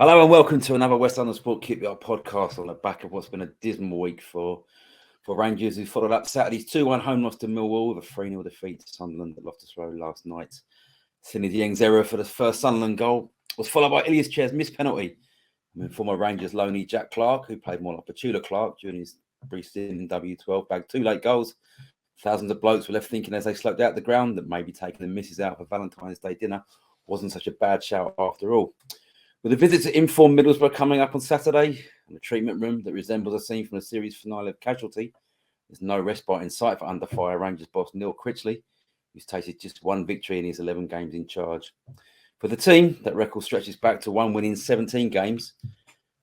Hello and welcome to another West London Sport QPR podcast on the back of what's been a dismal week for Rangers, who followed up Saturday's 2-1 home loss to Millwall with a 3-0 defeat to Sunderland at Loftus Road last night. Sidney Dieng's error for the first Sunderland goal was followed by Ilias Chair's missed penalty. Former Rangers loanee Jack Clark, who played more like Petula Clark during his brief stint in W12, bagged 2 late goals. Thousands of blokes were left thinking as they sloped out the ground that maybe taking the missus out for Valentine's Day dinner wasn't such a bad shout after all. With a visit to Inform Middlesbrough coming up on Saturday, and a treatment room that resembles a scene from the series finale of Casualty, there's no respite in sight for under fire Rangers boss Neil Critchley, who's tasted just one victory in his 11 games in charge. For the team, that record stretches back to 1 win in 17 games.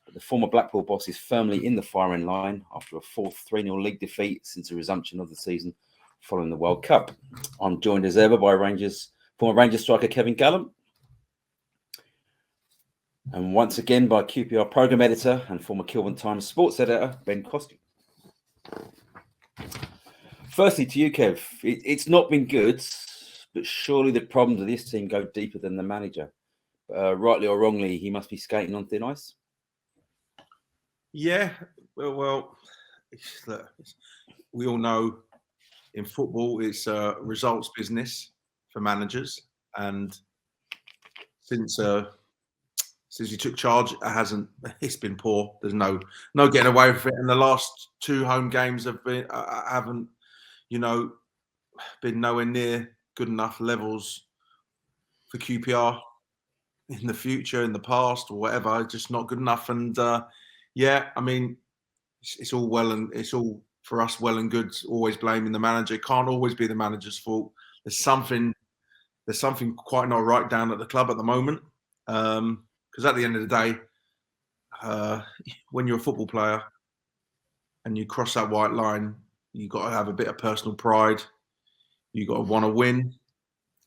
But the former Blackpool boss is firmly in the firing line after a fourth 3-0 league defeat since the resumption of the season following the World Cup. I'm joined as ever by former Rangers striker Kevin Gallen. And once again by QPR programme editor and former Kilburn Times sports editor, Ben Kosky. Firstly, to you, Kev, it's not been good, but surely the problems of this team go deeper than the manager. Rightly or wrongly, he must be skating on thin ice. Yeah, well, look, we all know in football it's a results business for managers, and since he took charge, it's been poor. There's no getting away with it. And the last 2 home games haven't been nowhere near good enough levels for QPR in the future, in the past, or whatever. Just not good enough. And I mean, it's all for us well and good. Always blaming the manager. It can't always be the manager's fault. There's something quite not right down at the club at the moment. Because at the end of the day, when you're a football player and you cross that white line, you've got to have a bit of personal pride. You've got to want to win.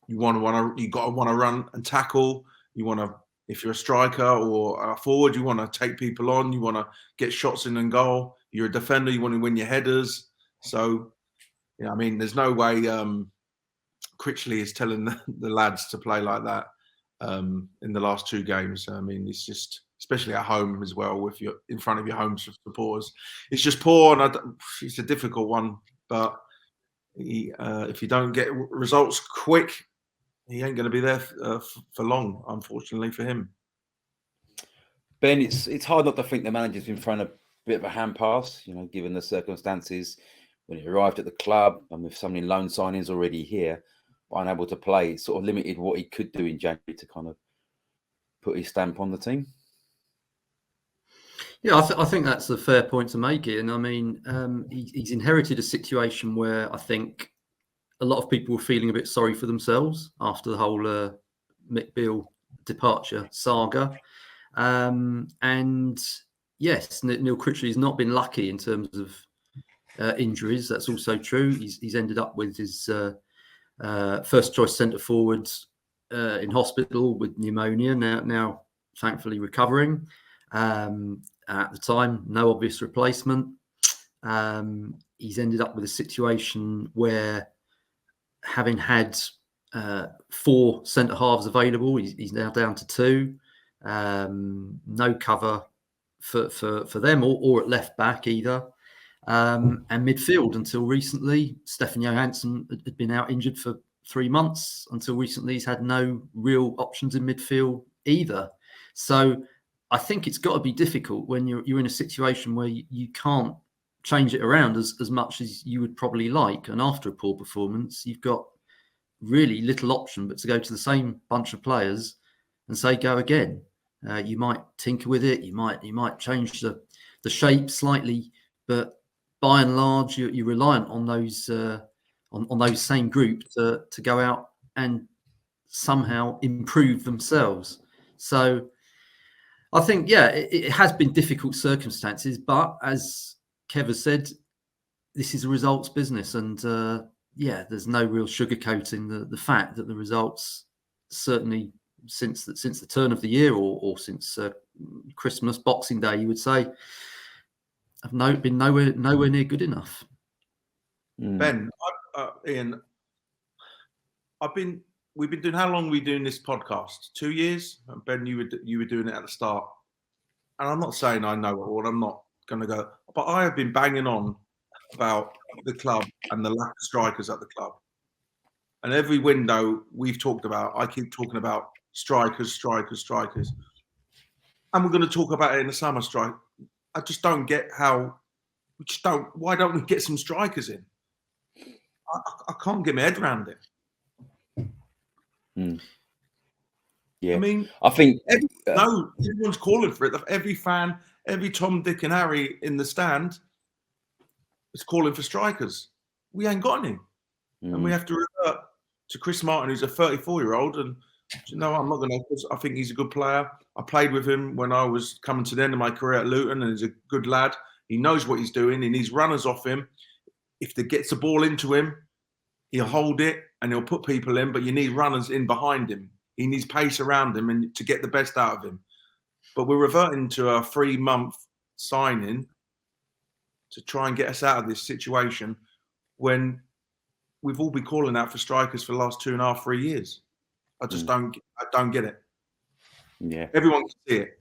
You've got to want to run and tackle. You want to, if you're a striker or a forward, you want to take people on. You want to get shots in and goal. You're a defender. You want to win your headers. So, I mean, there's no way Critchley is telling the lads to play like that. In the last 2 games. I mean, it's just, especially at home as well, if you're in front of your home supporters, it's just poor. And it's a difficult one, but if you don't get results quick, he ain't going to be there for long, unfortunately for him. Ben, it's hard not to think the manager's been thrown a bit of a hand pass, given the circumstances when he arrived at the club and with so many loan signings already here. Unable to play, it sort of limited what he could do in January to kind of put his stamp on the team. Yeah, I think that's a fair point to make it. And I mean, he's inherited a situation where I think a lot of people were feeling a bit sorry for themselves after the whole Mick Beale departure saga. And yes, Neil Critchley has not been lucky in terms of injuries. That's also true. He's ended up with his first choice centre forwards in hospital with pneumonia. Now thankfully recovering. At the time, no obvious replacement. He's ended up with a situation where, having had 4 centre halves available, he's now down to 2. No cover for them or at left back either. And midfield, until recently, Stefan Johansson had been out injured for 3 months. Until recently, he's had no real options in midfield either. So I think it's got to be difficult when you're in a situation where you can't change it around as much as you would probably like. And after a poor performance, you've got really little option but to go to the same bunch of players and say, go again. You might tinker with it. You might change the shape slightly, but by and large, you're reliant on those on those same groups to go out and somehow improve themselves. So I think, it has been difficult circumstances, but as Kev has said, this is a results business, and there's no real sugarcoating the fact that the results, certainly since the turn of the year or since Christmas, Boxing Day, you would say, have been nowhere near good enough. Ben, Ian, we've been doing, how long are we doing this podcast? 2 years? Ben, you were doing it at the start. and I'm not saying I know it all, I'm not going to go, but I have been banging on about the club and the lack of strikers at the club. And every window we've talked about, I keep talking about strikers. And we're going to talk about it in the summer strike. I just don't get why don't we get some strikers in? I can't get my head around it. Yeah. I mean, I think everyone's calling for it. Every fan, every Tom, Dick and Harry in the stand is calling for strikers. We ain't got any. And we have to revert to Chris Martin, who's a 34-year-old. And, I'm not going to, I think he's a good player. I played with him when I was coming to the end of my career at Luton, and he's a good lad. He knows what he's doing. He needs runners off him. If they gets the ball into him, he'll hold it and he'll put people in, but you need runners in behind him. He needs pace around him and to get the best out of him. But we're reverting to a 3-month signing to try and get us out of this situation when we've all been calling out for strikers for the last 2.5, 3 years. I just don't get it. Yeah. Everyone can see it.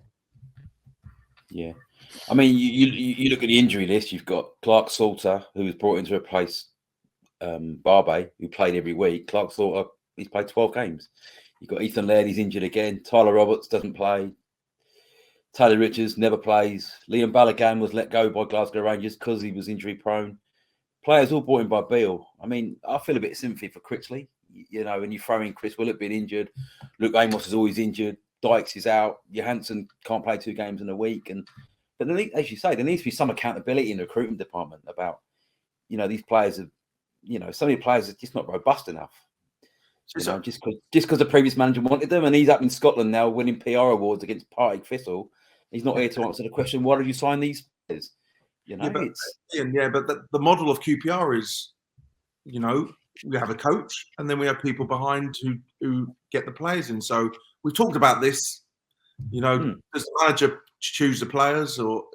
Yeah. I mean, you look at the injury list, you've got Clark Salter, who was brought in to replace Barbe, who played every week. Clark Salter, he's played 12 games. You've got Ethan Laird, he's injured again. Tyler Roberts doesn't play. Taylor Richards never plays. Liam Balogun was let go by Glasgow Rangers because he was injury prone. Players all brought in by Beale. I mean, I feel a bit of sympathy for Critchley. When you throw in Chris Willett being injured, Luke Amos is always injured, Dykes is out, Johansson can't play 2 games in a week. But then, as you say, there needs to be some accountability in the recruitment department about, these players are, some of the players are just not robust enough. Just because the previous manager wanted them, and he's up in Scotland now winning PR awards against Partick Thistle. He's not here to answer the question, why did you sign these players? But the model of QPR is, we have a coach and then we have people behind who get the players in. So we've talked about this, does the manager choose the players, or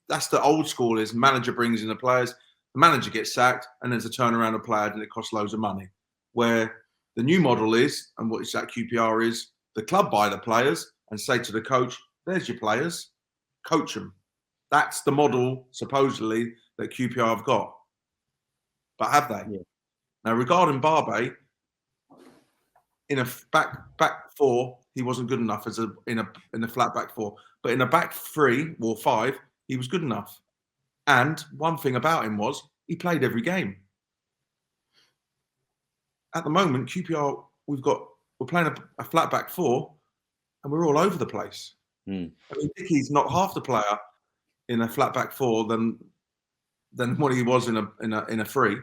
that's the old school is manager brings in the players, the manager gets sacked, and there's a turnaround of players and it costs loads of money. Where the new model is, and what is at QPR is, the club buy the players and say to the coach, there's your players, coach them. That's the model, supposedly, that QPR have got. But have they? Yeah. Now, regarding Barbe, in a back 4, he wasn't good enough in a flat back 4. But in a back 3 or 5, he was good enough. And one thing about him was he played every game. At the moment, QPR, we're playing a flat back 4, and we're all over the place. I mean, Dickie's not half the player in a flat back 4 than what he was in a 3,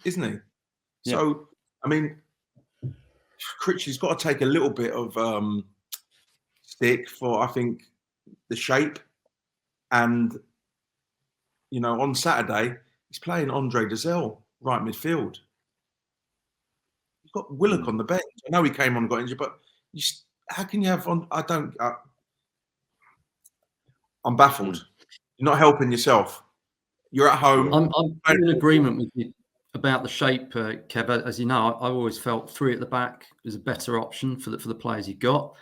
isn't he? Yeah. So, I mean, Critchley's got to take a little bit of stick for, I think, the shape. And on Saturday he's playing Andre Dazelle right midfield. You've got Willock on the bench. I know he came on and got injured, but how can you have on? I'm baffled. You're not helping yourself. You're at home. I'm in agreement with you about the shape, Kev. As you know, I always felt 3 at the back is a better option for the players you got.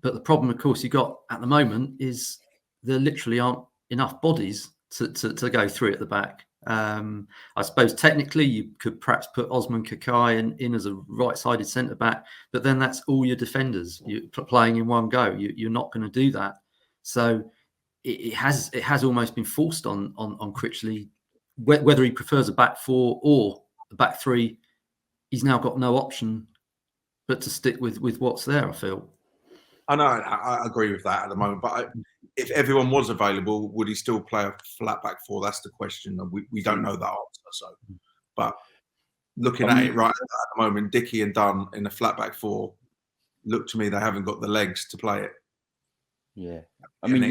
But the problem, of course, you got at the moment is there literally aren't enough bodies to go 3 at the back. I suppose technically you could perhaps put Osman Kakai in as a right-sided centre back, but then that's all your defenders. You're playing in one go. You're not going to do that. So it has almost been forced on Critchley, whether he prefers a back 4 or a back 3. He's now got no option but to stick with what's there, I feel. I know, I agree with that at the moment. But if everyone was available, would he still play a flat back 4? That's the question. And we don't know that answer. So, but looking at it right at the moment, Dickie and Dunn in a flat back 4, look to me, they haven't got the legs to play it. Yeah. I mean,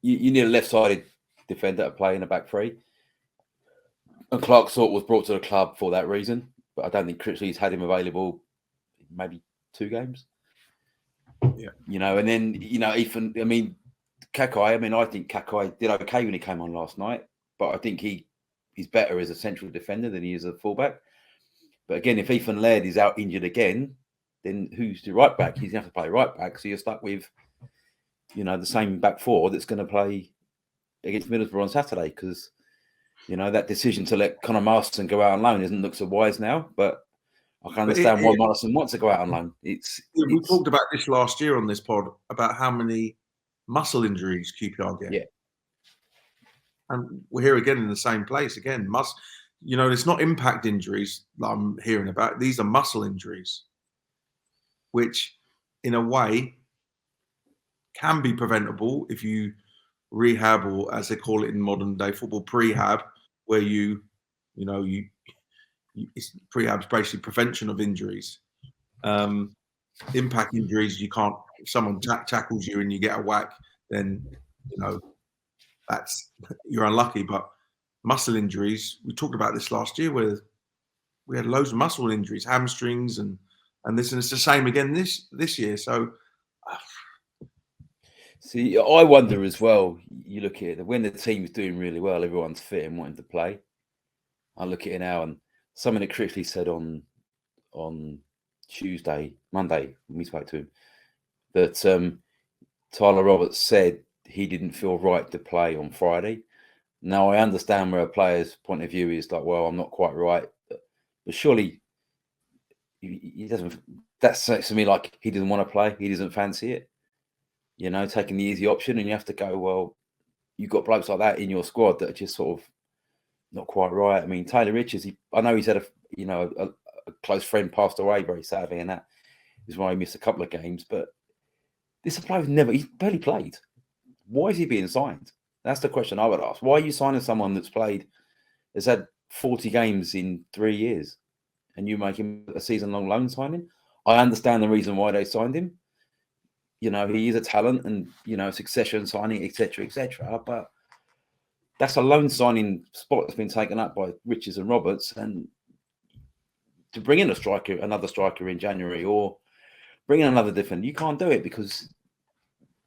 you need a left-sided defender to play in a back 3. And Clark Sort was brought to the club for that reason. But I don't think Critchley's had him available maybe 2 games. Yeah. And then, Ethan, Kakai, I think Kakai did okay when he came on last night, but I think he's better as a central defender than he is a fullback. But again, if Ethan Laird is out injured again, then who's the right back? He's going to have to play right back. So you're stuck with, the same back four that's going to play against Middlesbrough on Saturday, because that decision to let Conor Marston go out on loan doesn't look so wise now. But I can understand why Marston wants to go out on loan. We talked about this last year on this pod about how many muscle injuries QPR get. Yeah. And we're here again in the same place again. It's not impact injuries that I'm hearing about. These are muscle injuries, which in a way can be preventable if you rehab, or as they call it in modern day football, prehab, where prehab's basically prevention of injuries. Impact injuries, you can't. If someone tackles you and you get a whack, then you're unlucky. But muscle injuries, we talked about this last year, where we had loads of muscle injuries, hamstrings, and this, and it's the same again this year. So, see, I wonder as well. You look at it, when the team's doing really well, everyone's fit and wanting to play. I look at it now, and something that Critchley said on Monday, when we spoke to him, that Tyler Roberts said he didn't feel right to play on Friday. Now, I understand where a player's point of view is like, well, I'm not quite right. But surely he doesn't. That sounds to me like he doesn't want to play. He doesn't fancy it. Taking the easy option, and you have to go, well, you've got blokes like that in your squad that are just sort of not quite right. I mean, Taylor Richards, I know he's had a close friend passed away very sadly, and that is why he missed a couple of games. But this is a player he's barely played. Why is he being signed? That's the question I would ask. Why are you signing someone has had 40 games in 3 years, and you make him a season-long loan signing? I understand the reason why they signed him. He is a talent, and succession signing, etc. But that's a loan signing spot that's been taken up by Richards and Roberts, and to bring in another striker in January, or bring in another defender, you can't do it because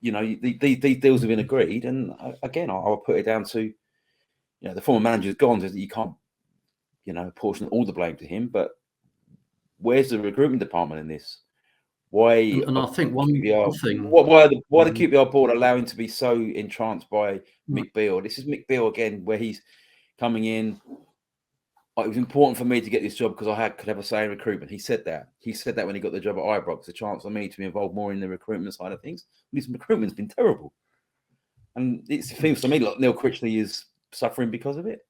these deals have been agreed. And again, I'll put it down to the former manager's gone, so that you can't apportion all the blame to him. But where's the recruitment department in this? Why? And I think one thing. Why the QPR board allowing to be so entranced by Mick Beale? This is Mick Beale again, where he's coming in. It was important for me to get this job because I could have a say in recruitment. He said that. He said that when he got the job at Ibrox, a chance for me to be involved more in the recruitment side of things. This recruitment's been terrible, and it seems to me like Neil Critchley is suffering because of it.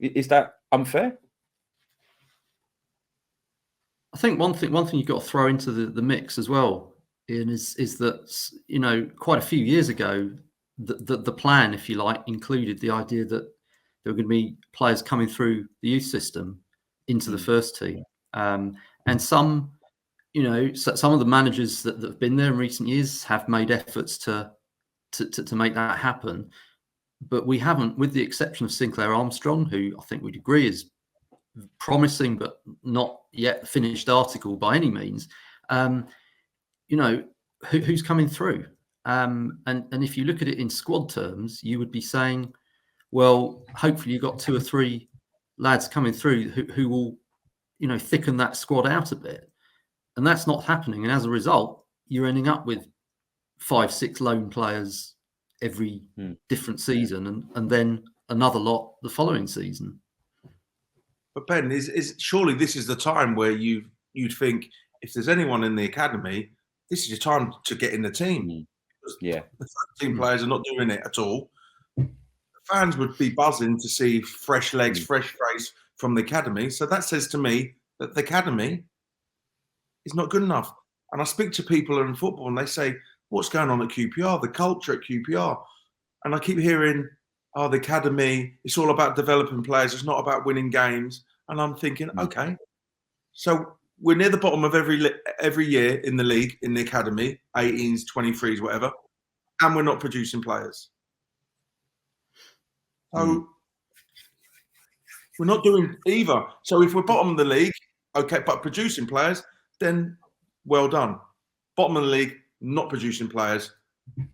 Is that unfair? I think one thing you've got to throw into the mix as well, Ian, is that quite a few years ago, the plan, if you like, included the idea that there were going to be players coming through the youth system into the first team, and some of the managers that have been there in recent years have made efforts to make that happen, but we haven't, with the exception of Sinclair Armstrong, who I think we'd agree is promising but not yet a finished article by any means. Who's coming through, and if you look at it in squad terms, you would be saying, well, hopefully you've got 2 or 3 lads coming through who will thicken that squad out a bit, and that's not happening. And as a result, you're ending up with 5-6 loan players every different season, and then another lot the following season. But Ben, is surely this is the time where you'd think, if there's anyone in the academy, this is your time to get in the team. Yeah, the team players are not doing it at all. The fans would be buzzing to see fresh legs, fresh face from the academy. So that says to me that the academy is not good enough. And I speak to people in football, and they say, "What's going on at QPR? The culture at QPR." And I keep hearing, "Oh, the academy, it's all about developing players. It's not about winning games." And I'm thinking, okay, so we're near the bottom of every year in the league, in the academy, 18s, 23s, whatever, and we're not producing players. So we're not doing either. So if we're bottom of the league, okay, but producing players, then well done. Bottom of the league, not producing players,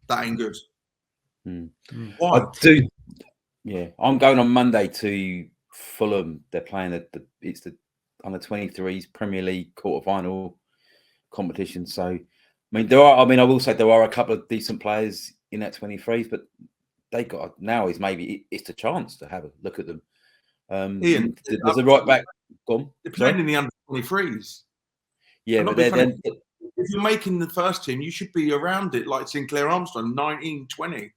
that ain't good. Why? I do. Yeah, I'm going on Monday to Fulham. They're playing it's the under 23s Premier League quarterfinal competition. So mean, I will say there are a couple of decent players in that 23s, but they got now is maybe it's a chance to have a look at them. Ian, there's a right back. Gone. They're playing in the under 23s. Yeah, but then if you're making the first team, you should be around it like Sinclair Armstrong, 19, 20.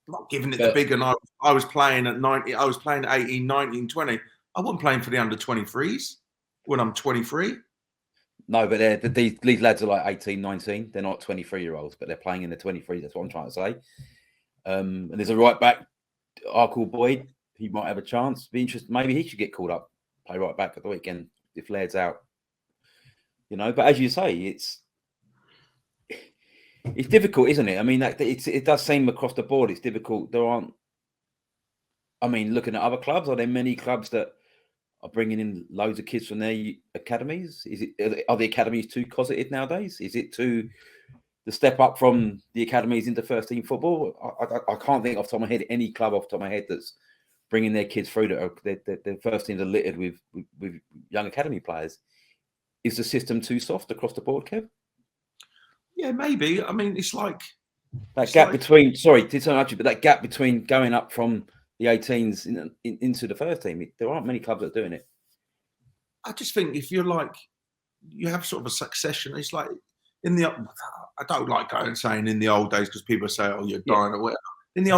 Not giving it the big. And I was playing at 90. I was playing at 18, 19, 20. I wasn't playing for the under 23s when I'm 23. No, but these lads are like 18, 19. They're not 23-year-olds, but they're playing in the 23s. That's what I'm trying to say. And there's a right back, Arkle Boyd. He might have a chance. Be interested. Maybe he should get called up, play right back at the weekend if Laird's out. You know, but as you say, it's difficult, isn't it? I mean, it does seem across the board it's difficult. There aren't. I mean, looking at other clubs, are there many clubs that are bringing in loads of kids from their academies? Are the academies too cosseted nowadays? Is it too the step up from the academies into first team football? I can't think off the top of my head any club off the top of my head that's bringing their kids through that their first teams are littered with young academy players. Is the system too soft across the board, Kev? Yeah, maybe. I mean, it's like that gap between. Sorry, but that gap between going up from the 18s into the first team. There aren't many clubs that are doing it. I just think if you're like, you have sort of a succession. It's like I don't like going saying in the old days because people say, "Oh, you're dying," or whatever. In the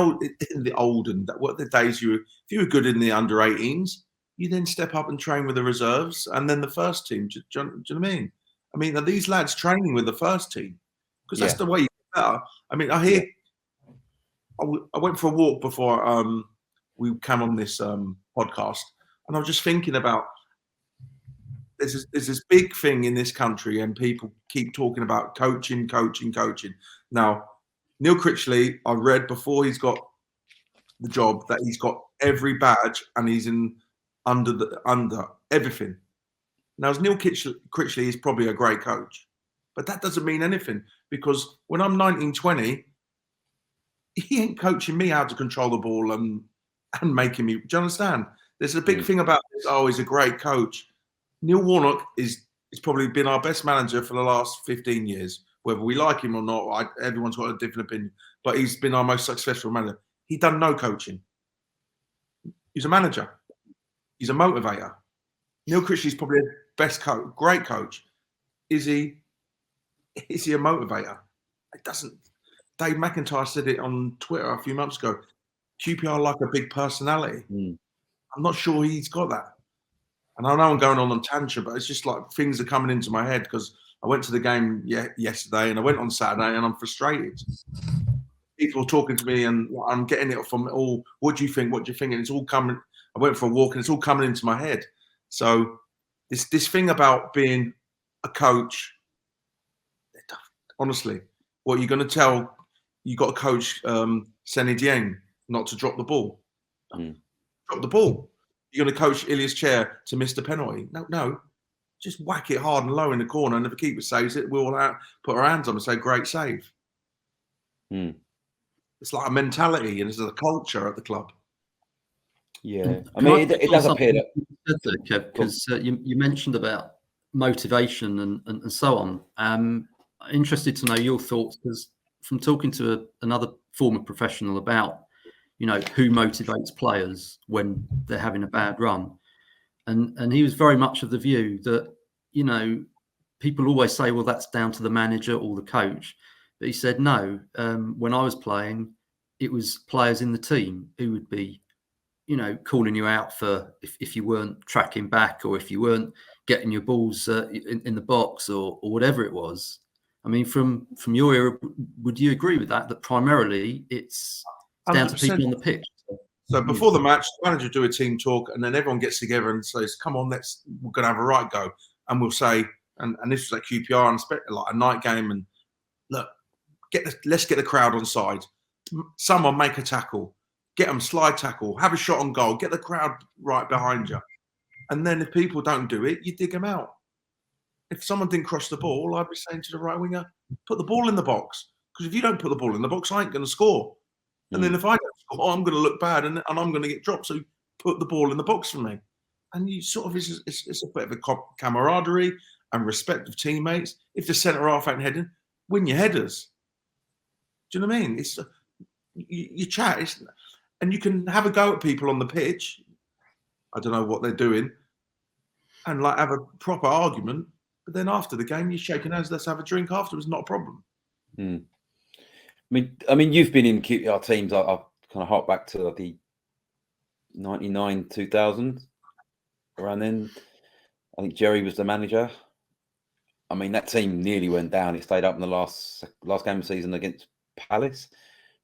old and what the days if you were good in the under 18s, you then step up and train with the reserves and then the first team. Do you know what I mean? I mean, are these lads training with the first team? Because that's the way you get better. I mean, I hear. I went for a walk before we came on this podcast, and I was just thinking about there's this big thing in this country, and people keep talking about coaching. Now, Neil Critchley, I read before he's got the job that he's got every badge and he's under everything. Now, Neil Critchley is probably a great coach, but that doesn't mean anything because when I'm 19, 20, he ain't coaching me how to control the ball and making me. Do you understand? There's a big thing about this. Oh, he's a great coach. Neil Warnock is probably been our best manager for the last 15 years. Whether we like him or not, everyone's got a different opinion. But he's been our most successful manager. He done no coaching. He's a manager. He's a motivator. Neil Critchley's probably the best coach, great coach. Is he a motivator? It doesn't. Dave McIntyre said it on Twitter a few months ago. QPR like a big personality. I'm not sure he's got that. And I know I'm going on tangent, but it's just like things are coming into my head because I went to the game yesterday and I went on Saturday and I'm frustrated. People are talking to me and I'm getting it from all, what do you think? What do you think? And it's all coming. I went for a walk and it's all coming into my head. So this thing about being a coach, honestly, what you're going to tell, you got to coach Senny Dieng not to drop the ball. Drop the ball. You're going to coach Ilias Chair to miss the penalty. No. Just whack it hard and low in the corner, and if the keeper saves it, we'll put our hands on and say, great save. It's like a mentality and it's a culture at the club. Yeah. I mean, it does appear that... Because you mentioned about motivation and so on. I'm interested to know your thoughts, because from talking to another former professional about, who motivates players when they're having a bad run. And he was very much of the view that, people always say, well, that's down to the manager or the coach. But he said, no, when I was playing, it was players in the team who would be, calling you out for if you weren't tracking back or if you weren't getting your balls in the box or whatever it was. I mean, from your era, would you agree with that? That primarily it's down 100%. To people on the pitch. So before the match, the manager do a team talk, and then everyone gets together and says, "Come on, we're going to have a right go." And we'll say, and this was like QPR and like a night game, and look, let's get the crowd on side. Someone make a tackle, get them slide tackle, have a shot on goal, get the crowd right behind you. And then if people don't do it, you dig them out. If someone didn't cross the ball, I'd be saying to the right winger, put the ball in the box. Because if you don't put the ball in the box, I ain't going to score. And then if I don't score, I'm going to look bad and I'm going to get dropped. So put the ball in the box for me. And you sort of, it's a bit of a camaraderie. and respect of teammates. If the centre half ain't heading, win your headers. Do you know what I mean? It's you chat, and you can have a go at people on the pitch. I don't know what they're doing, and like have a proper argument. But then after the game, you're shaking hands. Let's have a drink afterwards. Not a problem. I mean, you've been in QPR teams. I kind of hark back to the 99, 2000, around then. I think Jerry was the manager. I mean, that team nearly went down. It stayed up in the last game of the season against Palace.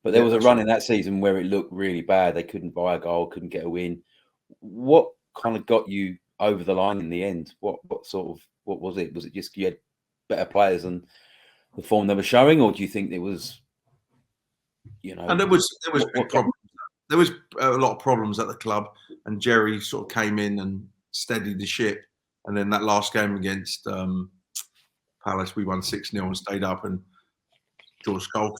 But there was a run in that season where it looked really bad. They couldn't buy a goal, couldn't get a win. What kind of got you over the line in the end? What was it? Was it just you had better players and the form they were showing, or do you think it was, And there was big problems. There was a lot of problems at the club, and Jerry sort of came in and steadied the ship. And then that last game against Palace, we won 6-0 and stayed up, and George Skull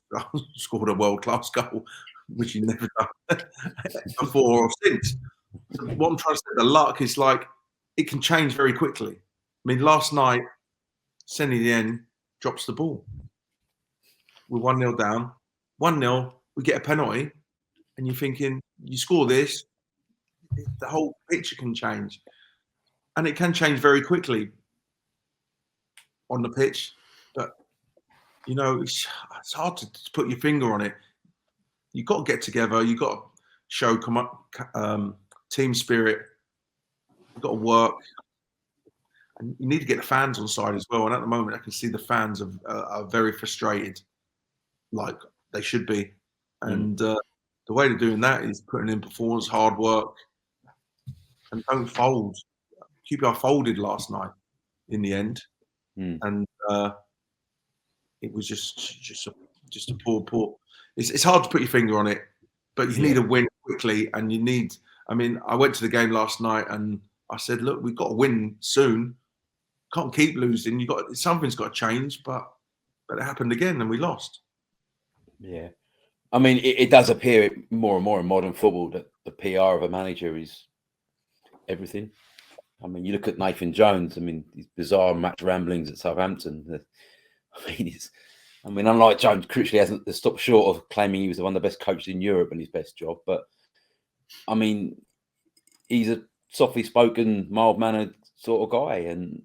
scored a world-class goal, which he never done before or since. So what I'm trying to say, the luck is like, it can change very quickly. I mean, last night, Senny Dien drops the ball. We're 1-0 down. 1-0, we get a penalty, and you're thinking, you score this, the whole picture can change. And it can change very quickly on the pitch. But, it's hard to put your finger on it. You've got to get together. You've got to show team spirit. You've got to work. And you need to get the fans on side as well. And at the moment, I can see the fans are very frustrated, like they should be. And the way of doing that is putting in performance, hard work, and don't fold. QPR folded last night in the end. And it was just a poor. It's hard to put your finger on it, but you need a win quickly, and you need. I mean, I went to the game last night, and I said, "Look, we've got to win soon. Can't keep losing. Something's got to change." But it happened again, and we lost. Yeah, I mean, it does appear more and more in modern football that the PR of a manager is everything. I mean, you look at Nathan Jones. I mean, his bizarre match ramblings at Southampton. I mean, unlike Jones, Critchley hasn't stopped short of claiming he was one of the best coaches in Europe and his best job. But I mean, he's a softly spoken, mild mannered sort of guy and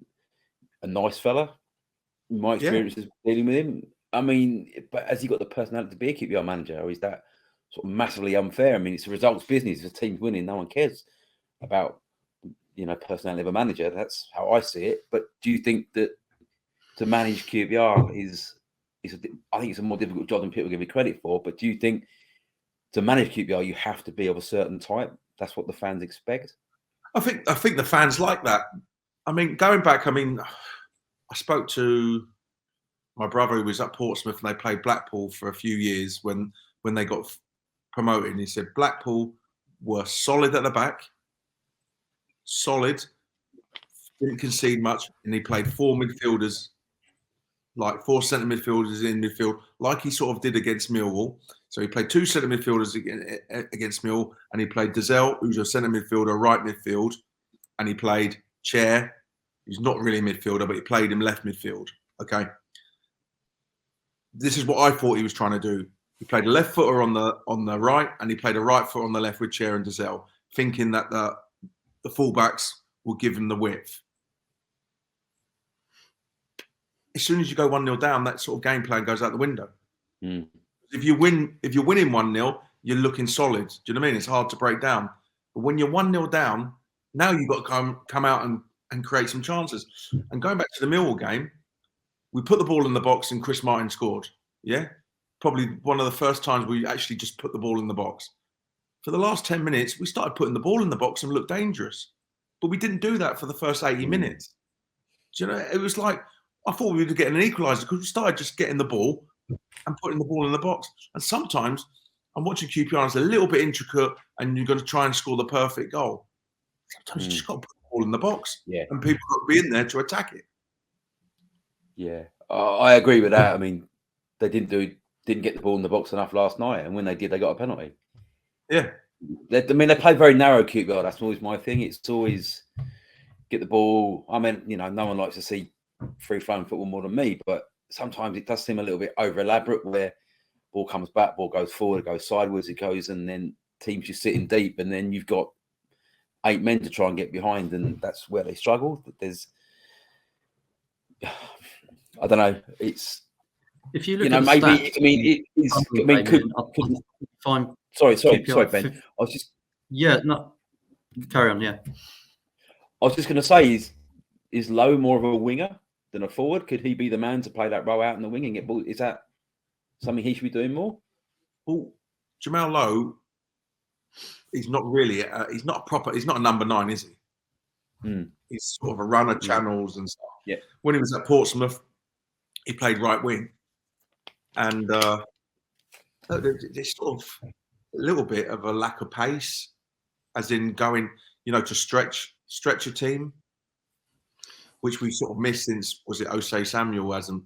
a nice fella. My experience is dealing with him. I mean, but has he got the personality to be a QPR manager, or is that sort of massively unfair? I mean, it's a results business. If a team's winning, no one cares about personality of a manager. That's how I see it. But do you think that to manage QPR I think it's a more difficult job than people give me credit for. But do you think to manage QPR you have to be of a certain type? That's what the fans expect. I think the fans like that. I mean, going back, I spoke to my brother who was at Portsmouth, and they played Blackpool for a few years when they got promoted. And he said Blackpool were solid at the back. Solid, didn't concede much, and he played 4 midfielders, like 4 centre midfielders in midfield, like he sort of did against Millwall. So he played 2 centre midfielders against Millwall, and he played Dazelle, who's a centre midfielder, right midfield, and he played Chair, who's not really a midfielder, but he played him left midfield. Okay, this is what I thought he was trying to do. He played a left footer on the right, and he played a right foot on the left with Chair and Dazelle, thinking that the fullbacks will give him the width. As soon as you go 1-0 down, that sort of game plan goes out the window. If you're winning 1-0, you're looking solid. Do you know what I mean? It's hard to break down. But when you're 1-0 down, now you've got to come out and create some chances. And going back to the Millwall game, we put the ball in the box and Chris Martin scored. Yeah? Probably one of the first times we actually just put the ball in the box. For the last 10 minutes, we started putting the ball in the box and looked dangerous. But we didn't do that for the first 80 minutes. Do you know, it was like, I thought we were getting an equaliser because we started just getting the ball and putting the ball in the box. And sometimes I'm watching QPR, it's a little bit intricate and you're going to try and score the perfect goal. Sometimes you just got to put the ball in the box and people got to be in there to attack it. Yeah, I agree with that. I mean, they didn't get the ball in the box enough last night. And when they did, they got a penalty. Yeah. They play very narrow QPR. That's always my thing. It's always get the ball. I mean, no one likes to see free-flowing football more than me, but sometimes it does seem a little bit over-elaborate where ball comes back, ball goes forward, it goes sideways, it goes, and then teams just sitting deep, and then you've got 8 men to try and get behind, and that's where they struggle. There's, I don't know, it's, if you look you know, at maybe, stats, I mean, it is, I mean, could find sorry, QPR Ben. I was just, yeah, no, carry on, yeah. I was just going to say, is Lowe more of a winger than a forward? Could he be the man to play that role out in the wing and get ball? Is that something he should be doing more? Well, Jamal Lowe, he's not really, he's not a number 9, is he? He's sort of a runner, channels and stuff. Yeah. When he was at Portsmouth, he played right wing. And there's sort of a little bit of a lack of pace, as in going, you know, to stretch a team, which we sort of missed since, was it Osei Samuel hasn't,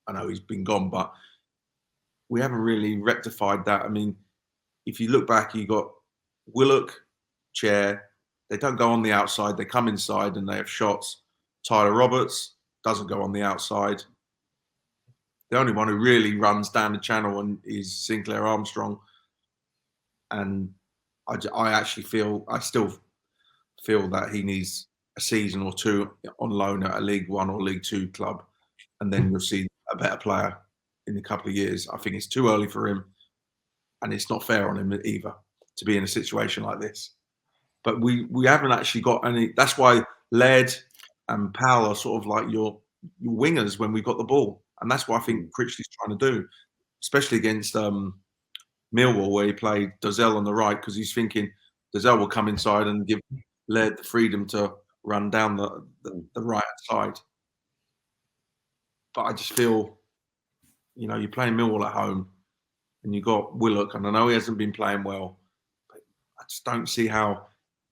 I know he's been gone, but we haven't really rectified that. I mean, if you look back, you got Willock, Chair, they don't go on the outside, they come inside and they have shots. Tyler Roberts doesn't go on the outside. The only one who really runs down the channel and is Sinclair Armstrong. And I still feel that he needs a season or 2 on loan at a League 1 or League 2 club, and then you'll see a better player in a couple of years. I think it's too early for him, and it's not fair on him either to be in a situation like this. But we haven't actually got any. That's why Laird and Powell are sort of like your wingers when we've got the ball, and that's what I think Critchley's trying to do, especially against Millwall, where he played Dozzell on the right, because he's thinking Dozzell will come inside and give Laird the freedom to run down the right side. But I just feel, you know, you're playing Millwall at home and you got Willock, and I know he hasn't been playing well, but I just don't see how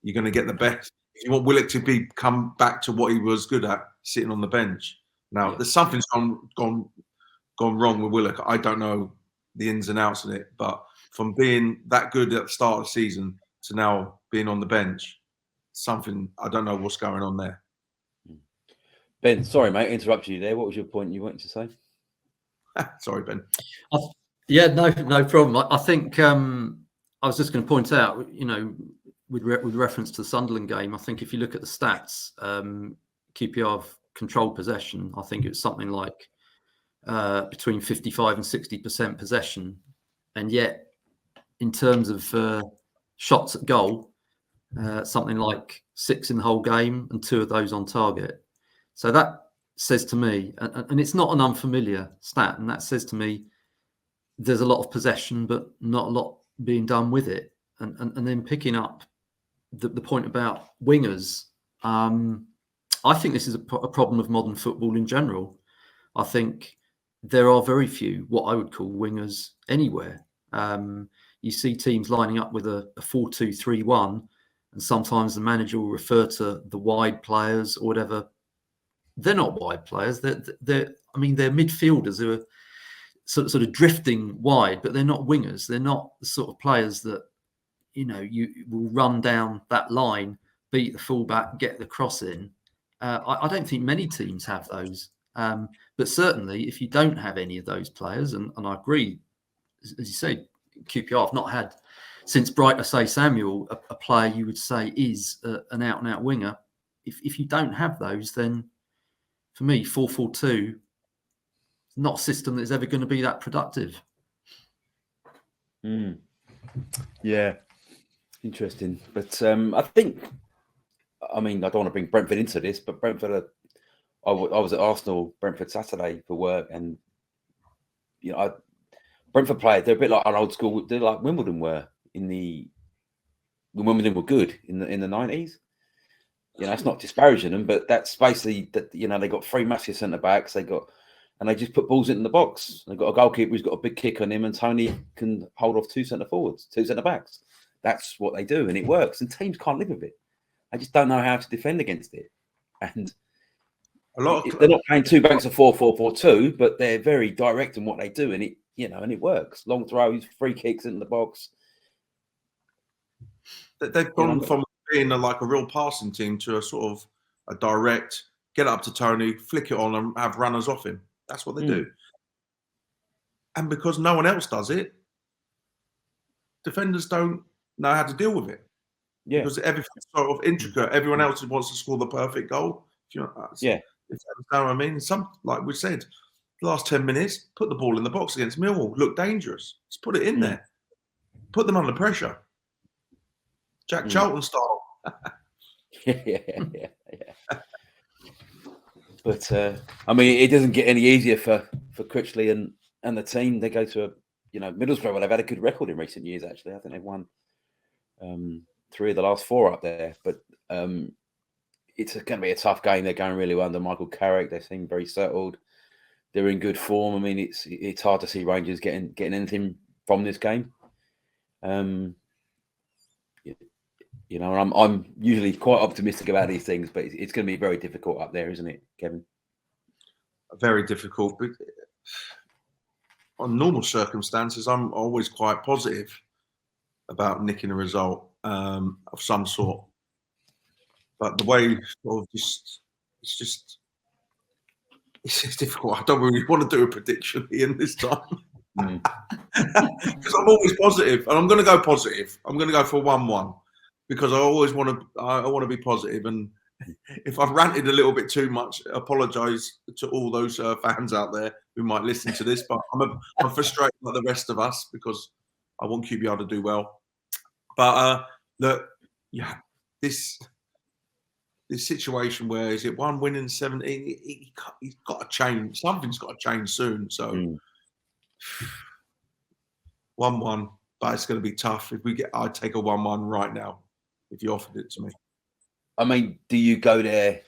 you're going to get the best. If you want Willock to come back to what he was good at, sitting on the bench. Now, there's something's gone wrong with Willock. I don't know the ins and outs of it, but from being that good at the start of the season to now being on the bench, I don't know what's going on there. Ben, sorry, mate, I interrupted you there. What was your point you wanted to say? Sorry, Ben. Yeah, no problem. I think I was just going to point out, you know, with reference to the Sunderland game, I think if you look at the stats, QPR controlled possession. I think it was something like between 55 and 60% possession, and yet in terms of shots at goal, something like 6 in the whole game and 2 of those on target. So that says to me, and it's not an unfamiliar stat, and that says to me there's a lot of possession, but not a lot being done with it. And then picking up the point about wingers, I think this is a problem of modern football in general. I think there are very few what I would call wingers anywhere. You see teams lining up with a 4-2-3-1, and sometimes the manager will refer to the wide players or whatever. They're not wide players. They're midfielders who are sort of drifting wide, but they're not wingers. They're not the sort of players that, you know, you will run down that line, beat the fullback, get the cross in. I don't think many teams have those. But certainly, if you don't have any of those players, and I agree, as you say, QPR have not had, since Osei Samuel, a player you would say is an out-and-out winger. If you don't have those, then for me, 4-4-2, not a system that's ever going to be that productive. Yeah, interesting. But I think, I mean, I don't want to bring Brentford into this, but Brentford, I was at Arsenal, Brentford Saturday for work, and you know, Brentford players, they're a bit like an old school. They're like Wimbledon were when Wimbledon were good in the 90s. You know, it's not disparaging them, but that's basically that. You know, they got 3 massive centre backs. They just put balls in the box. They've got a goalkeeper who's got a big kick on him, and Tony can hold off 2 centre forwards, 2 centre backs. That's what they do, and it works. And teams can't live with it. I just don't know how to defend against it. And they're not playing 2 banks of 4-4-4-2, but they're very direct in what they do, and it works. Long throws, free kicks into the box. They've gone from being like a real passing team to a sort of a direct get up to Tony, flick it on, and have runners off him. That's what they do. And because no one else does it, defenders don't know how to deal with it. Yeah. Because everything's sort of intricate. Everyone else wants to score the perfect goal. If you know, if you understand what I mean. Like we said, the last 10 minutes, put the ball in the box against Millwall. Look dangerous. Just put it in there. Put them under pressure. Jack Charlton style. yeah. But I mean, it doesn't get any easier for Critchley and the team. They go to Middlesbrough. Well, they've had a good record in recent years. Actually, I think they've won 3 of the last 4 up there. But it's going to be a tough game. They're going really well under Michael Carrick. They seem very settled. They're in good form. I mean, it's hard to see Rangers getting anything from this game. I'm usually quite optimistic about these things, but it's going to be very difficult up there, isn't it, Kevin? Very difficult. But on normal circumstances, I'm always quite positive about nicking a result of some sort. But the way it's difficult. I don't really want to do a prediction Ian this time. Because I'm always positive, and I'm going to go positive. I'm going to go for 1-1 because I always want to be positive. And if I've ranted a little bit too much, apologise to all those fans out there who might listen to this. But I'm frustrated like the rest of us because I want QPR to do well. But this situation where is it 1 win in 17? He's got to change. Something's got to change soon. So 1-1, but it's going to be tough. I'd take a 1-1 right now if you offered it to me. I mean, do you go there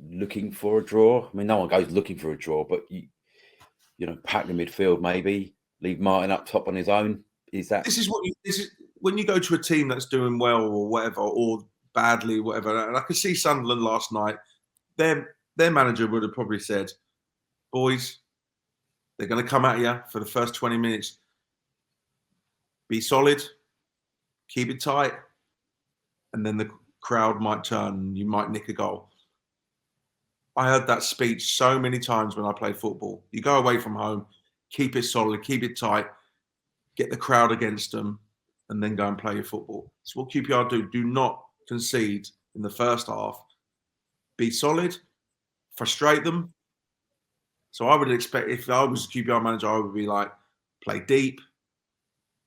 looking for a draw? I mean, no one goes looking for a draw, but you pack the midfield maybe, leave Martin up top on his own. This is when you go to a team that's doing well or whatever, or badly, whatever. And I could see Sunderland last night. Their manager would have probably said, "Boys, they're going to come at you for the first 20 minutes. Be solid, keep it tight, and then the crowd might turn and you might nick a goal." I heard that speech so many times when I play football. You go away from home, keep it solid, keep it tight, get the crowd against them, and then go and play your football. It's what QPR do. Do not concede in the first half. Be solid, frustrate them. So I would expect, if I was a QPR manager, I would be like, play deep,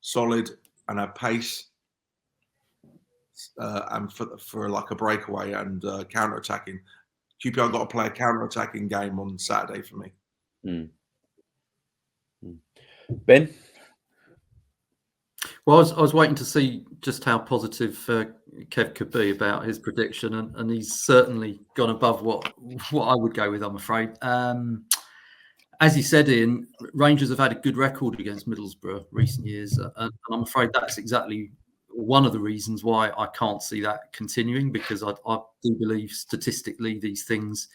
solid, and have pace, and for like a breakaway and counter-attacking. QPR got to play a counter-attacking game on Saturday for me. Ben? Well, I was waiting to see just how positive Kev could be about his prediction, and he's certainly gone above what I would go with, I'm afraid. As you said, Ian, Rangers have had a good record against Middlesbrough recent years, and I'm afraid that's exactly one of the reasons why I can't see that continuing, because I do believe statistically these things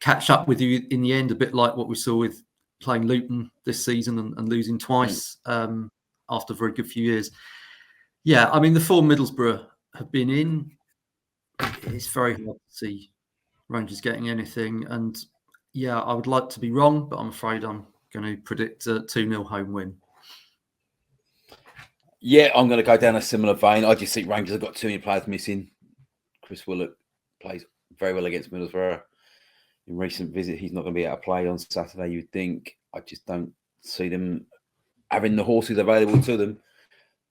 catch up with you in the end, a bit like what we saw with playing Luton this season and losing twice after a very good few years. Yeah, I mean, the form Middlesbrough have been in, it's very hard to see Rangers getting anything. And yeah, I would like to be wrong, but I'm afraid I'm going to predict a 2-0 home win. Yeah, I'm going to go down a similar vein. I just think Rangers have got too many players missing. Chris Willock plays very well against Middlesbrough. In recent visit, he's not going to be able to play on Saturday, you'd think. I just don't see them having the horses available to them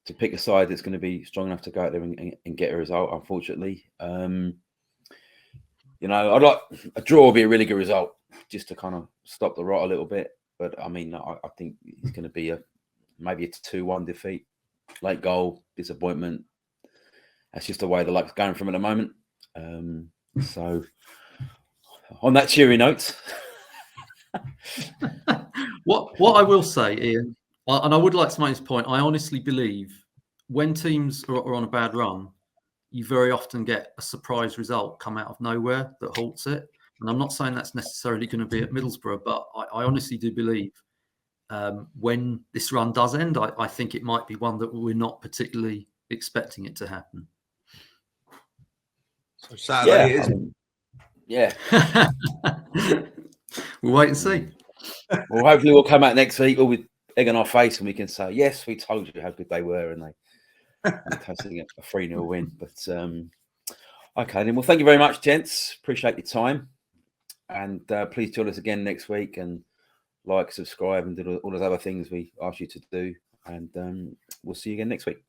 to pick a side that's going to be strong enough to go out there and get a result, unfortunately. I'd like a draw would be a really good result just to kind of stop the rot a little bit. But, I mean, I think it's going to be maybe a 2-1 defeat. Late goal, disappointment. That's just the way the luck's going from at the moment. So, on that cheery note. What I will say, Ian, and I would like to make this point, I honestly believe when teams are on a bad run, you very often get a surprise result come out of nowhere that halts it. And I'm not saying that's necessarily going to be at Middlesbrough, but I honestly do believe when this run does end, I think it might be one that we're not particularly expecting it to happen. So Saturday Yeah. We'll wait and see. Well, hopefully we'll come out next week all with egg on our face and we can say, yes, we told you how good they were, and they tasting a 3-0 win. But okay, then. Well, thank you very much, gents. Appreciate your time. And please join us again next week and like, subscribe, and do all those other things we asked you to do. And we'll see you again next week.